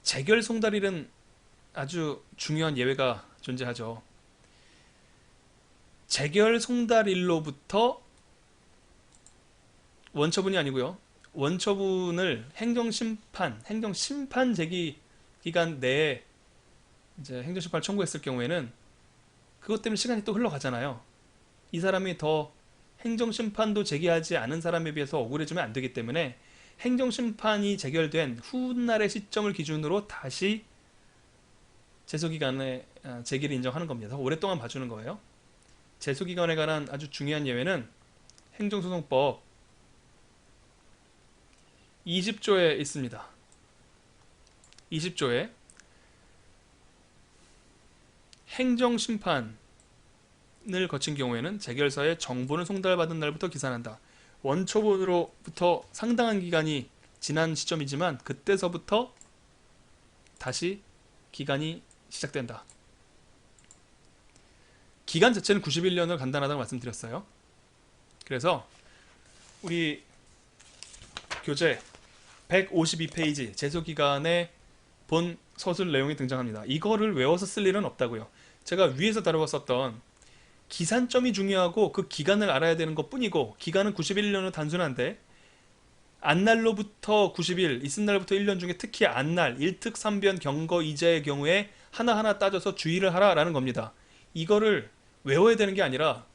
재결 송달일은 아주 중요한 예외가 존재하죠. 재결 송달일로부터 원처분이 아니고요. 원처분을 행정심판 제기 기간 내에 이제 행정심판을 청구했을 경우에는 그것 때문에 시간이 또 흘러가잖아요. 이 사람이 더 행정심판도 제기하지 않은 사람에 비해서 억울해지면 안 되기 때문에 행정심판이 재결된 훗날의 시점을 기준으로 다시 제소기간의 제기를 인정하는 겁니다. 오랫동안 봐주는 거예요. 제소기간에 관한 아주 중요한 예외는 행정소송법 20조에 있습니다. 20조에 행정심판을 거친 경우에는 재결서에 정보를 송달받은 날부터 기산한다. 원초본으로부터 상당한 기간이 지난 시점이지만 그때서부터 다시 기간이 시작된다. 기간 자체는 91년을 간단하다고 말씀드렸어요. 그래서 우리 교재 152페이지 제소기간에 본 서술 내용이 등장합니다. 이거를 외워서 쓸 일은 없다고요. 제가 위에서 다루었었던 기산점이 중요하고 그 기간을 알아야 되는 것 뿐이고, 기간은 91년은 단순한데 안날로부터 90일, 있은 날부터 1년 중에 특히 안날, 일특, 삼변, 경거, 이자의 경우에 하나하나 따져서 주의를 하라라는 겁니다. 이거를 외워야 되는 게 아니라,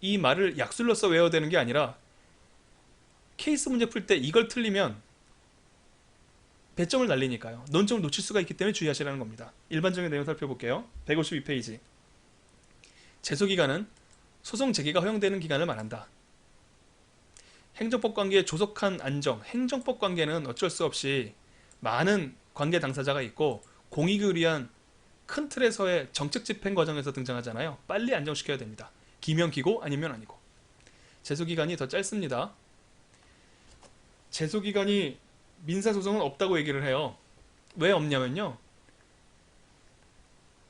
이 말을 약술로서 외워야 되는 게 아니라, 케이스 문제 풀 때 이걸 틀리면 배점을 날리니까요. 논점을 놓칠 수가 있기 때문에 주의하시라는 겁니다. 일반적인 내용 살펴볼게요. 152페이지. 제소기간은 소송 제기가 허용되는 기간을 말한다. 행정법 관계의 조속한 안정. 행정법 관계는 어쩔 수 없이 많은 관계 당사자가 있고 공익을 위한 큰 틀에서의 정책 집행 과정에서 등장하잖아요. 빨리 안정시켜야 됩니다. 기면 기고 아니면 아니고. 제소기간이 더 짧습니다. 제소기간이 민사소송은 없다고 얘기를 해요. 왜 없냐면요,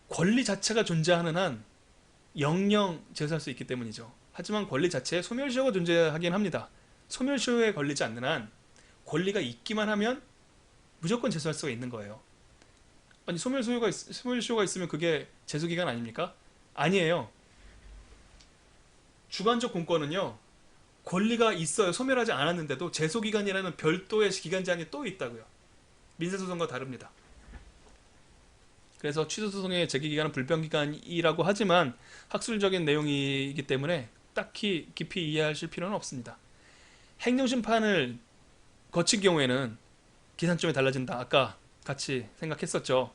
권리 자체가 존재하는 한 영영 제소할 수 있기 때문이죠. 하지만 권리 자체에 소멸시효가 존재하긴 합니다. 소멸시효에 걸리지 않는 한 권리가 있기만 하면 무조건 제소할 수가 있는 거예요. 아니, 소멸시효가 있으면 그게 제소기간 아닙니까? 아니에요. 주관적 공권은요, 권리가 있어요. 소멸하지 않았는데도 제소기간이라는 별도의 기간 제한이 또 있다고요. 민사소송과 다릅니다. 그래서 취소소송의 제기기간은 불변기간이라고 하지만 학술적인 내용이기 때문에 딱히 깊이 이해하실 필요는 없습니다. 행정심판을 거친 경우에는 기산점이 달라진다. 아까 같이 생각했었죠.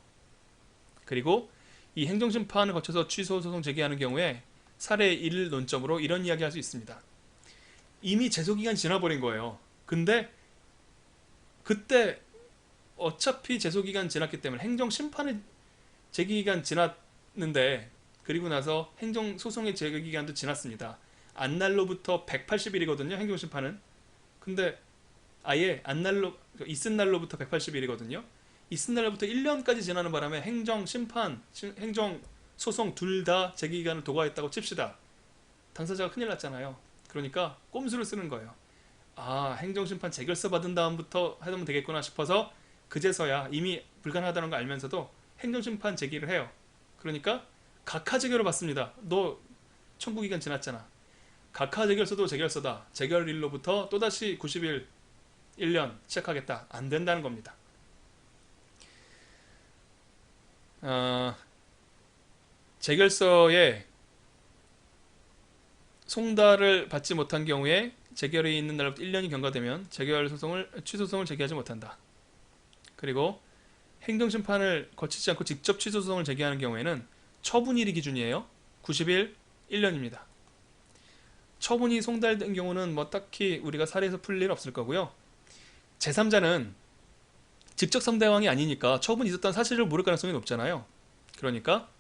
그리고 이 행정심판을 거쳐서 취소소송 제기하는 경우에 사례 1 논점으로 이런 이야기 할 수 있습니다. 이미 제소기간 지나버린 거예요. 근데 그때 어차피 제소기간 지났기 때문에 행정심판의 제기기간 지났는데, 그리고 나서 행정소송의 제기기간도 지났습니다. 안날로부터 180일이거든요 행정심판은. 근데 아예 안날로, 있은 날로부터 180일이거든요. 있은 날로부터 1년까지 지나는 바람에 행정심판, 행정소송 둘 다 제기기간을 도과했다고 칩시다. 당사자가 큰일 났잖아요. 그러니까 꼼수를 쓰는 거예요. 아, 행정심판 재결서 받은 다음부터 하면 되겠구나 싶어서 그제서야, 이미 불가능하다는 거 알면서도 행정심판 제기를 해요. 그러니까 각하재결을 받습니다. 너 청구기간 지났잖아. 각하재결서도 재결서다. 재결일로부터 또다시 90일 1년 시작하겠다. 안 된다는 겁니다. 재결서에 송달을 받지 못한 경우에 재결이 있는 날부터 1년이 경과되면 취소소송을 제기하지 못한다. 그리고 행정심판을 거치지 않고 직접 취소소송을 제기하는 경우에는 처분일이 기준이에요. 90일 1년입니다. 처분이 송달된 경우는 뭐 딱히 우리가 사례에서 풀 일 없을 거고요. 제3자는 직접 상대방이 아니니까 처분이 있었다는 사실을 모를 가능성이 높잖아요. 그러니까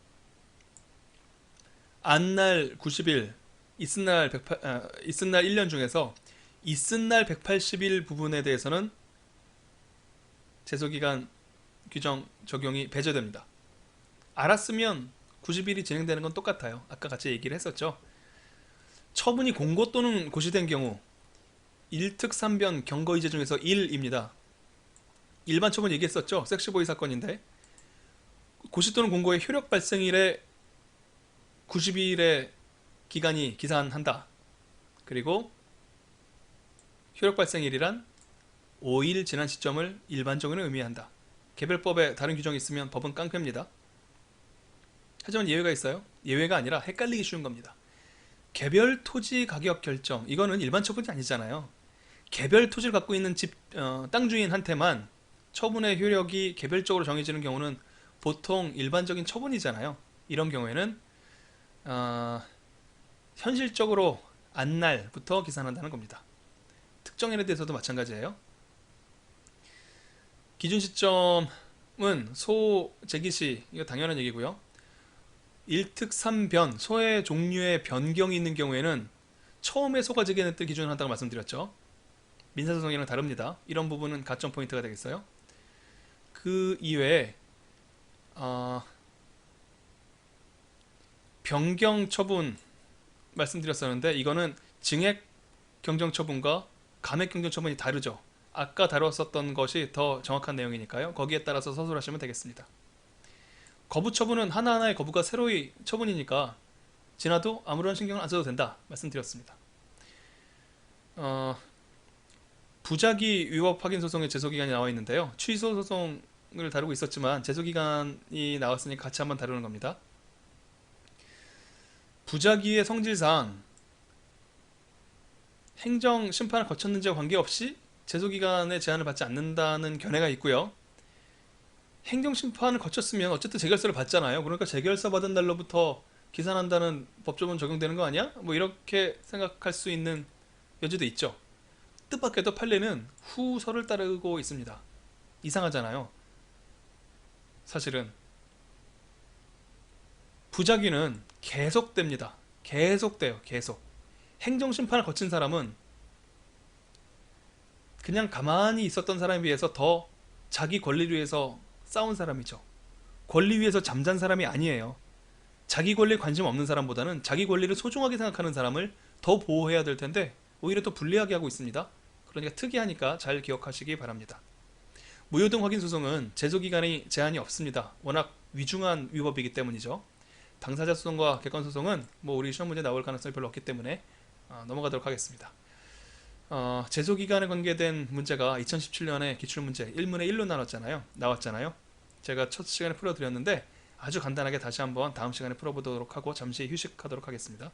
안날 90일, 있은 날 1년 중에서 있은 날 180일 부분에 대해서는 제소기간 규정 적용이 배제됩니다. 알았으면 90일이 진행되는 건 똑같아요. 아까 같이 얘기를 했었죠. 처분이 공고 또는 고시된 경우 1특 3변 경거이제 중에서 1입니다. 일반 처분 얘기했었죠. 섹시보이 사건인데 고시 또는 공고의 효력 발생일에 90일의 기간이 기산한다. 그리고 효력 발생일이란 5일 지난 시점을 일반적으로 의미한다. 개별법에 다른 규정이 있으면 법은 깡패입니다. 하지만 예외가 있어요. 예외가 아니라 헷갈리기 쉬운 겁니다. 개별 토지 가격 결정, 이거는 일반 처분이 아니잖아요. 개별 토지를 갖고 있는 땅 주인한테만 처분의 효력이 개별적으로 정해지는 경우는 보통 일반적인 처분이잖아요. 이런 경우에는 현실적으로 안날부터 기산한다는 겁니다. 특정일에 대해서도 마찬가지예요. 기준 시점은 소 제기시, 이거 당연한 얘기고요. 1특 3변, 소의 종류의 변경이 있는 경우에는 처음에 소가 제기된 때 기준을 한다고 말씀드렸죠. 민사소송이랑 다릅니다. 이런 부분은 가점 포인트가 되겠어요. 그 이외에 변경 처분 말씀드렸었는데 이거는 증액 경정 처분과 감액 경정 처분이 다르죠. 아까 다뤘었던 것이 더 정확한 내용이니까요. 거기에 따라서 서술하시면 되겠습니다. 거부 처분은 하나하나의 거부가 새로이 처분이니까 지나도 아무런 신경을 안 써도 된다 말씀드렸습니다. 부작위 위법 확인 소송의 제소기간이 나와 있는데요. 취소 소송을 다루고 있었지만 제소기간이 나왔으니 같이 한번 다루는 겁니다. 부작위의 성질상 행정 심판을 거쳤는지와 관계없이 제소기간의 제한을 받지 않는다는 견해가 있고요. 행정심판을 거쳤으면 어쨌든 재결서를 받잖아요. 그러니까 재결서 받은 날로부터 기산한다는 법조문 적용되는 거 아니야? 뭐 이렇게 생각할 수 있는 여지도 있죠. 뜻밖에도 판례는 후서를 따르고 있습니다. 이상하잖아요. 사실은 부작위는 계속됩니다. 계속돼요. 계속. 행정심판을 거친 사람은 그냥 가만히 있었던 사람에 비해서 더 자기 권리를 위해서 싸운 사람이죠. 권리 위해서 잠잔 사람이 아니에요. 자기 권리에 관심 없는 사람보다는 자기 권리를 소중하게 생각하는 사람을 더 보호해야 될 텐데 오히려 더 불리하게 하고 있습니다. 그러니까 특이하니까 잘 기억하시기 바랍니다. 무효등 확인 소송은 제소기간이 제한이 없습니다. 워낙 위중한 위법이기 때문이죠. 당사자 소송과 객관 소송은 뭐 우리 시험 문제 나올 가능성이 별로 없기 때문에 넘어가도록 하겠습니다. 제소기간에 관계된 문제가 2017년에 기출문제 1문에 1로 나왔잖아요. 제가 첫 시간에 풀어드렸는데 아주 간단하게 다시 한번 다음 시간에 풀어보도록 하고 잠시 휴식하도록 하겠습니다.